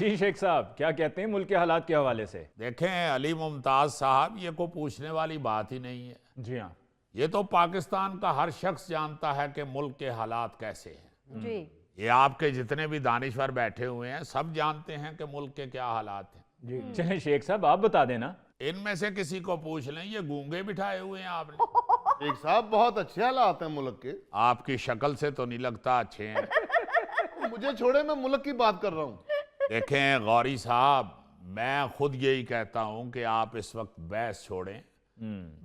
जी शेख साहब, क्या कहते हैं मुल्क के हालात के हवाले से? देखें अली मुमताज साहब, ये को पूछने वाली बात ही नहीं है। जी हाँ। ये तो पाकिस्तान का हर शख्स जानता है कि मुल्क के हालात कैसे हैं। जी। ये आपके जितने भी दानिश्वर बैठे हुए हैं सब जानते हैं कि मुल्क के क्या हालात हैं। जी चलें शेख साहब, आप बता देना। इनमें से किसी को पूछ लें, ये गूंगे बिठाए हुए हैं आपने। शेख साहब बहुत अच्छे हालात हैं मुल्क के। आपकी शक्ल से तो नहीं लगता अच्छे हैं। मुझे छोड़े, मैं मुल्क की बात कर रहा हूँ। देखें गौरी साहब, मैं खुद यही कहता हूं कि आप इस वक्त बहस छोड़ें,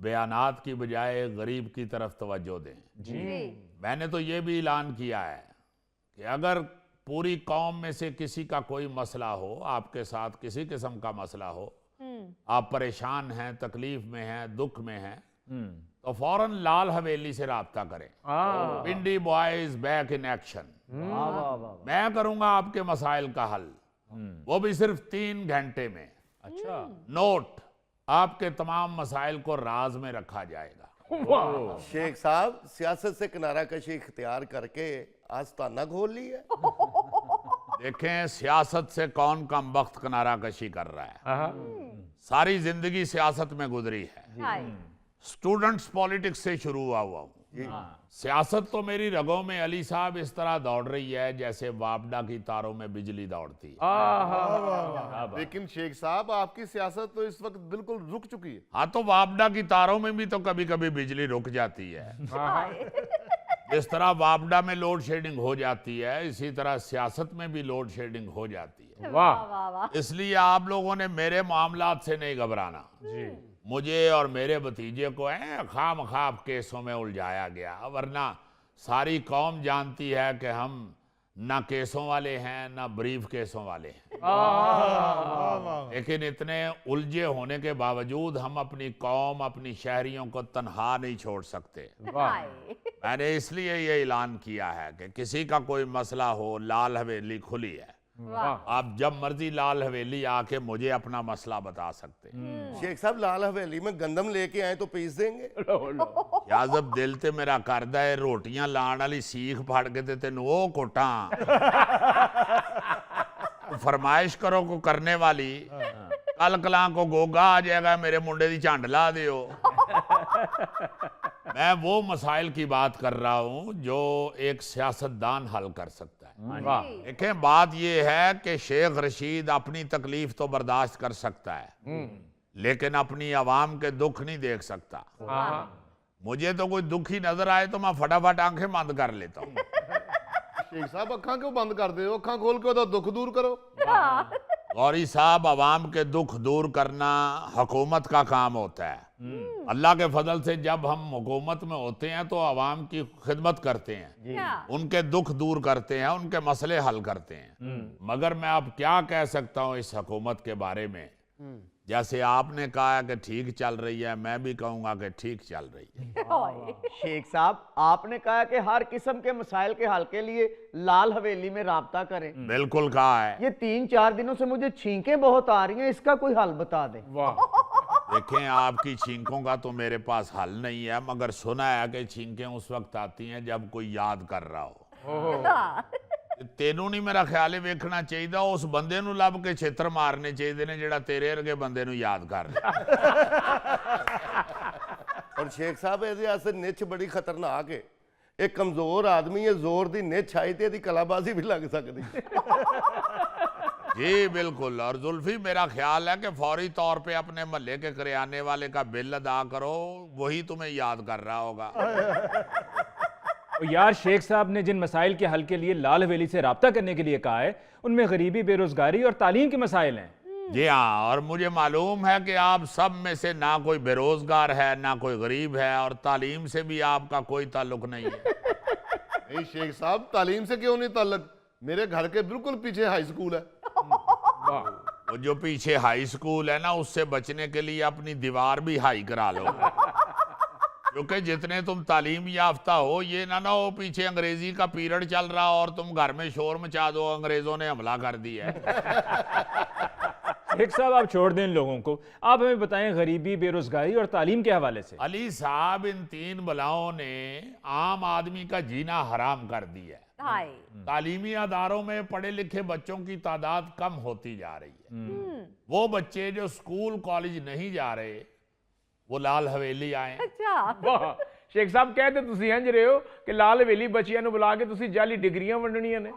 बयानात की बजाय गरीब की तरफ तवज्जो दें। जी मैंने तो ये भी ऐलान किया है कि अगर पूरी कौम में से किसी का कोई मसला हो, आपके साथ किसी किस्म का मसला हो, आप परेशान हैं, तकलीफ में हैं, दुख में हैं, तो फौरन लाल हवेली से राब्ता करें। पिंडी बॉयज बैक इन एक्शन। मैं करूंगा आपके मसाइल का हल, वो भी सिर्फ 3 घंटे में। अच्छा। नोट, आपके तमाम मसाइल को राज में रखा जाएगा। शेख साहब सियासत से किनारा कशी इख्तियार करके आस्ताना खोल ली है। देखें सियासत से कौन कम वक्त किनारा कशी कर रहा है। सारी जिंदगी सियासत में गुजरी है। हाय। स्टूडेंट्स पॉलिटिक्स से शुरू हुआ हूं। सियासत तो मेरी रगों में अली साहब इस तरह दौड़ रही है जैसे वापडा की तारों में बिजली दौड़ती है। लेकिन शेख साहब आपकी सियासत तो इस वक्त बिल्कुल रुक चुकी है। हाँ, तो वापडा की तारों में भी तो कभी कभी बिजली रुक जाती है। जिस तरह वापडा में लोड शेडिंग हो जाती है, इसी तरह सियासत में भी लोड शेडिंग हो जाती है। वाह वाह वाह। इसलिए आप लोगों ने मेरे मामलात से नहीं घबराना। मुझे और मेरे भतीजे को खाम खाब केसों में उलझाया गया, वरना सारी कौम जानती है कि हम ना केसों वाले हैं ना ब्रीफ केसों वाले हैं। लेकिन इतने उलझे होने के बावजूद हम अपनी कौम, अपनी शहरियों को तन्हा नहीं छोड़ सकते। हाय। मैंने इसलिए ये ऐलान किया है कि किसी का कोई मसला हो, लाल हवेली खुली है। वाह। आप जब मर्जी लाल हवेली आके मुझे अपना मसला बता सकते हैं। शेख साहब लाल हवेली में गंदम लेके आए तो पीस देंगे। या जब दिल ते मेरा करदा है रोटियां लाण वाली सीख फड़ के ते तेन वो कोटा फरमाइश करो को करने वाली, कल कलां को गोगा आ जाएगा मेरे मुंडे दी झंड ला दियो। मैं वो मसाइल की बात कर रहा हूं जो एक सियासतदान हल कर सकता है। देखें बात यह है कि शेख रशीद अपनी तकलीफ तो बर्दाश्त कर सकता है, लेकिन अपनी आवाम के दुख नहीं देख सकता। मुझे तो कोई दुख ही नजर आए तो मैं फटाफट आंखें बंद कर लेता हूँ। शेख साहब अखा क्यों बंद कर दे हो? अखा खोल के तो दुख दूर करो। गौरी साहब, आवाम के दुख दूर करना हुकूमत का काम होता है। अल्लाह के फजल से जब हम हुकूमत में होते हैं तो आवाम की खिदमत करते हैं, उनके दुख दूर करते हैं, उनके मसले हल करते हैं। मगर मैं अब क्या कह सकता हूँ इस हुकूमत के बारे में? जैसे आपने कहा कि ठीक चल रही है, मैं भी कहूंगा कि ठीक चल रही है। शेख साहब आपने कहा कि हर किस्म के मसाइल के हल के लिए लाल हवेली में राब्ता करें। बिल्कुल कहा है। ये 3-4 दिनों से मुझे छींकें बहुत आ रही हैं, इसका कोई हल बता दें। देखें आपकी छींकों का तो मेरे पास हल नहीं है, मगर सुना है कि छींकें उस वक्त आती हैं जब कोई याद कर रहा हो। तेनू नहीं मेरा ख्याल है वेखना चाहिए, उस बंदे नू लभ के छेत्र मारने चाहिए ने जेड़ा तेरे वर्गे बंदे नू याद कर रहा। और शेख साहब ऐसे निच बड़ी खतरनाक है। एक कमजोर आदमी है, जोर दी निच आई ते दी कलाबाजी भी लग सकती। जी बिल्कुल। और जुल्फी, मेरा ख्याल है कि फौरी तौर पे अपने महल्ले के करियाने वाले का बिल अदा करो, वही तुम्हें याद कर रहा होगा। यार शेख साहब ने जिन मसाइल के हल के लिए लाल हवेली से राब्ता करने के लिए कहा है, उनमें गरीबी, बेरोजगारी और तालीम के मसाइल हैं। जी हाँ, और मुझे मालूम है कि आप सब में से ना कोई बेरोजगार है, ना कोई गरीब है, और तालीम से भी आपका कोई ताल्लुक नहीं है। नहीं शेख साहब, तालीम से क्यों नहीं ताल्लुक? मेरे घर के बिल्कुल पीछे हाई स्कूल है। वो जो पीछे हाई स्कूल है ना, उससे बचने के लिए अपनी दीवार भी हाई करा लो, क्योंकि जितने तुम तालीम याफ्ता हो, ये ना हो पीछे अंग्रेजी का पीरियड चल रहा और तुम घर में शोर मचा दो अंग्रेजों ने हमला कर दिया है। शेख साहब आप छोड़ दें इन लोगों को, आप हमें बताएं गरीबी, बेरोजगारी और तालीम के हवाले से। अली साहब, इन 3 बलाओं ने आम आदमी का जीना हराम कर दिया है। हाय तालीमी अदारों में पढ़े लिखे बच्चों की तादाद कम होती जा रही है। वो बच्चे जो स्कूल कॉलेज नहीं जा रहे वो लाल हवेली आए। अच्छा वाह शेख साहब कहते ਤੁਸੀਂ ਇੰਜ ਰਹੇ ਹੋ ਕਿ ਲਾਲ ਹਵੇਲੀ ਬੱਚਿਆਂ ਨੂੰ ਬੁਲਾ ਕੇ ਤੁਸੀਂ ਜਾਲੀ ਡਿਗਰੀਆਂ ਵੰਡਣੀਆਂ ਨੇ।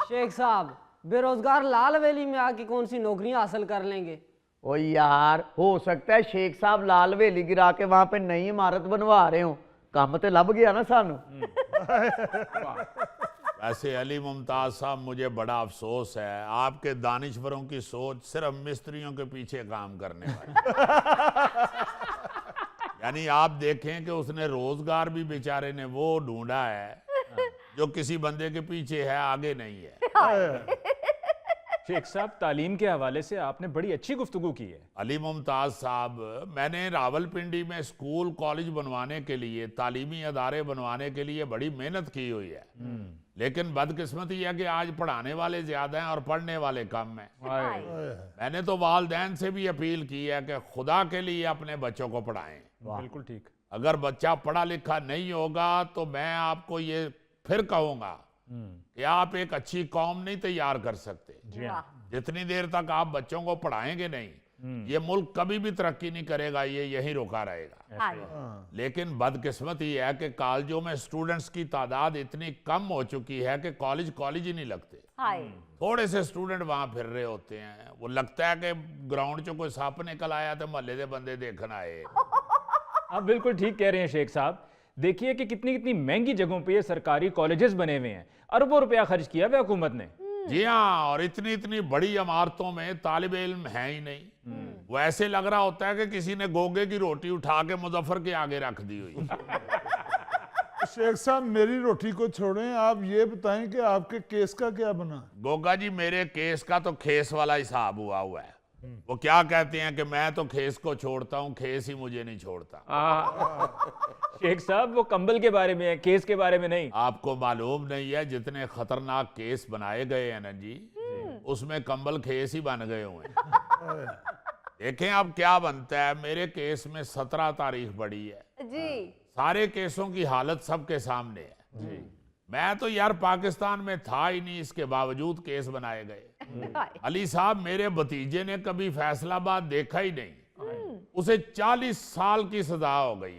शेख साहब बेरोजगार लाल हवेली में आके कौन सी नौकरियां हासिल कर लेंगे? ओ यार हो सकता है शेख साहब लाल हवेली गिरा के वहां पे नई इमारत बनवा रहे हो, काम तो लभ गया ना सानू। वैसे अली मुमताज साहब मुझे बड़ा अफसोस है आपके दानिश्वरों की सोच सिर्फ मिस्त्रियों के पीछे काम करने वाली। यानी आप देखें कि उसने रोजगार भी बेचारे ने वो ढूंढा है जो किसी बंदे के पीछे है, आगे नहीं है। शेख साहब तालीम के हवाले से आपने बड़ी अच्छी गुफ्तगू की है। अली मुमताज साहब, मैंने रावलपिंडी में स्कूल कॉलेज बनवाने के लिए, तालीमी अदारे बनवाने के लिए बड़ी मेहनत की हुई है, लेकिन बदकिस्मती है कि आज पढ़ाने वाले ज्यादा हैं और पढ़ने वाले कम हैं। मैंने तो वालदैन से भी अपील की है कि खुदा के लिए अपने बच्चों को पढ़ाएं। बिल्कुल ठीक। अगर बच्चा पढ़ा लिखा नहीं होगा तो मैं आपको ये फिर कहूंगा कि आप एक अच्छी कौम नहीं तैयार कर सकते। जी हाँ। जितनी देर तक आप बच्चों को पढ़ाएंगे नहीं, ये मुल्क कभी भी तरक्की नहीं करेगा, ये यहीं रुका रहेगा। हाय लेकिन बदकिस्मती है कि कॉलेजों में स्टूडेंट्स की तादाद इतनी कम हो चुकी है कि कॉलेज ही नहीं लगते। हाय थोड़े से स्टूडेंट वहां फिर रहे होते हैं, वो लगता है कि ग्राउंड चो कोई सप निकल आया तो महल्ले के बंदे देखने आए। आप बिल्कुल ठीक कह रहे हैं शेख साहब। देखिए कि कितनी कितनी महंगी जगहों पे ये सरकारी कॉलेजेस बने हुए हैं, अरबों रुपया खर्च किया हुआ हुकूमत ने। जी हाँ, और इतनी इतनी बड़ी इमारतों में तालिब इल्म है ही नहीं। वो ऐसे लग रहा होता है कि किसी ने गोगे की रोटी उठा के मुजफ्फर के आगे रख दी हुई। शेख साहब मेरी रोटी को छोड़ें, आप ये बताएं कि आपके केस का क्या बना? गोगा जी, मेरे केस का तो खेस वाला हिसाब हुआ है। वो क्या कहते हैं कि मैं तो खेस को छोड़ता हूँ, खेस ही मुझे नहीं छोड़ता। शेख साहब वो कंबल के बारे में है, केस के बारे में नहीं। आपको मालूम नहीं है जितने खतरनाक केस बनाए गए हैं ना जी, उसमें कंबल खेस ही बन गए हुए हैं। देखें अब क्या बनता है। मेरे केस में 17 तारीख पड़ी है जी सारे केसों की हालत सबके सामने है। मैं तो यार पाकिस्तान में था ही नहीं, इसके बावजूद केस बनाए गए। अली साहब, मेरे भतीजे ने कभी फैसलाबाद देखा ही नहीं, उसे 40 साल की सजा हो गई।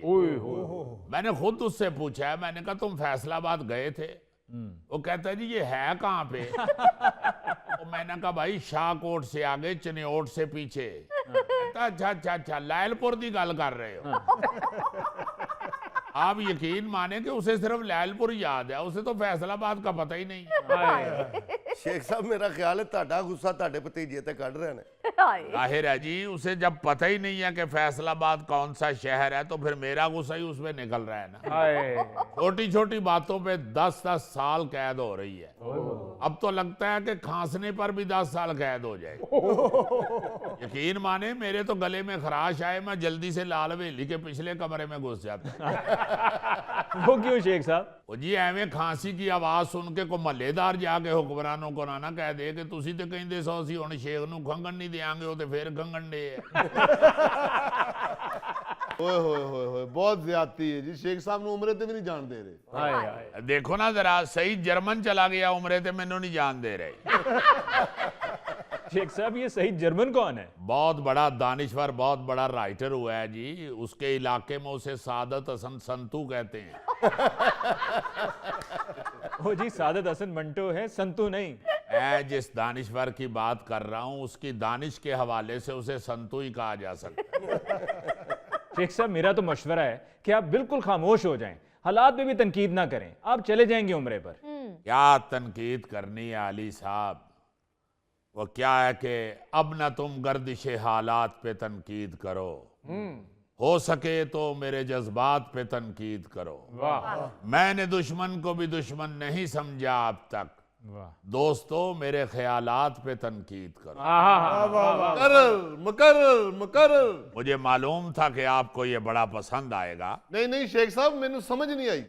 मैंने खुद उससे पूछा है, मैंने कहा तुम फैसलाबाद गए थे? वो कहता है जी ये है कहाँ पे? तो मैंने कहा भाई शाहकोट से आगे, चनियोट से पीछे। कहता अच्छा लायलपुर की गल कर रहे हो। आप यकीन माने कि उसे सिर्फ लायलपुर याद है, उसे तो फैसलाबाद का पता ही नहीं। शेख साहब मेरा ख्याल है ਤੁਹਾਡਾ ਗੁੱਸਾ ਤੁਹਾਡੇ ਭਤੀਜੇ ਤੇ ਕੱਢ ਰਹੇ ਨੇ। हाय जाहिर है जी, उसे जब पता ही नहीं है कि फैसलाबाद कौन सा शहर है तो फिर मेरा गुस्सा ही उसमें निकल रहा है ना। छोटी छोटी बातों पे 10-10 साल कैद हो रही है। अब तो लगता है कि खांसने पर भी 10 साल कैद हो जाए। यकीन माने मेरे तो गले में खराश आए, मैं जल्दी से लाल हवेली के पिछले कमरे में घुस जाता। वो क्यों शेख साहब? वो जी एवें खांसी की आवाज सुन के को महल्लेदार जाके हुक्मरानों को ना कह दे कि तुसी तो कहंदे सो असीं हुण शेख नूं खंगण नहीं देंगे, वो तो फिर खंगण दे। ओए होए होए होए, बहुत ज्यादती है जी। शेख साहब ने उम्रे ते भी नहीं जान दे रहे। देखो ना जरा, सही जर्मन चला गया उम्रे ते मैनू नहीं जान दे रहे। शेख साहब ये सही जर्मन कौन है? बहुत बड़ा दानिश्वर, बहुत बड़ा राइटर हुआ है जी। उसके इलाके में उसे सादत हसन संतू कहते हैं। ओ जी, सादत हसन मंटो है, संतू नहीं। मैं जिस दानिश्वर की बात कर रहा हूं उसकी दानिश के हवाले से उसे संतू ही कहा जा सकता है। शेख साहब मेरा तो मशवरा है कि आप बिल्कुल खामोश हो जाएं, हालात में भी तनकीद ना करें, आप चले जाएंगे उम्रे पर। क्या तनकीद करनी है अली साहब? वो क्या है कि अब ना तुम गर्दिश हालात पे तनकीद करो, हो सके तो मेरे जज्बात पे तनकीद करो। मैंने दुश्मन को भी दुश्मन नहीं समझा अब तक, दोस्तों मेरे ख्यालात पे तनकीद करो। मुकर्रर। मुझे मालूम था कि आपको ये बड़ा पसंद आएगा। नहीं शेख साहब मैंने समझ नहीं आई।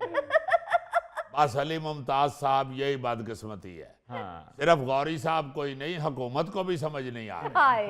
बस अली मुमताज साहब यही बदकिस्मती है। हाँ। सिर्फ गौरी साहब को ही नहीं, हुकूमत को भी समझ नहीं आ रहा। हाय